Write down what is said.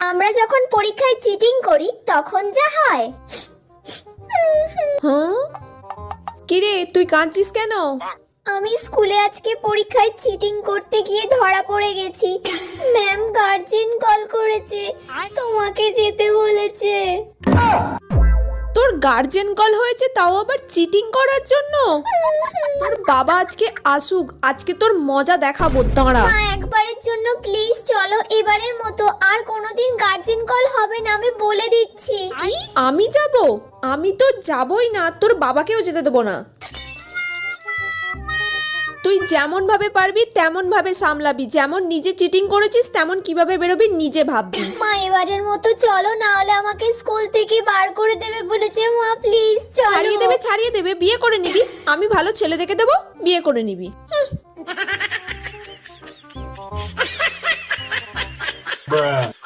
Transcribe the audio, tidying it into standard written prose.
আমরা যখন পরীক্ষায় চিটিং করি তখন যা হয়। হ্যাঁ, কিরে তুই কাঁদছিস কেন? আমি স্কুলে আজকে পরীক্ষায় চিটিং করতে গিয়ে ধরা পড়ে গেছি। ম্যাম গার্জেন কল করেছে, তোমাকে যেতে বলেছে। তোর গার্জেন কল হয়েছে, তাও আবার চিটিং করার জন্য? তোর বাবা আজকে আসুক, আজকে তোর মজা দেখাবো, দাঁড়া। মা একবারের জন্য প্লিজ চলো, এবারের মতো আর কোনোদিন গার্জেন কল হবে না, আমি বলে দিচ্ছি। কি? আমি যাব? আমি তো যাবই না, তোর বাবাকেও যেতে দেবো না। তুই যেমন ভাবে পারবি তেমন ভাবে সামলাবি, যেমন নিজে চিটিং করেছিস তেমন কিভাবে বেরোবি নিজে ভাববি। মা এবারের মতো চলো, না হলে আমাকে স্কুল থেকে বার করে দেবে বলেছে। মা প্লিজ চলো। ছাড়িয়ে দেবে, বিয়ে করে নিবি। আমি ভালো ছেলে দেখে দেবো, বিয়ে করে নিবি। Bruh.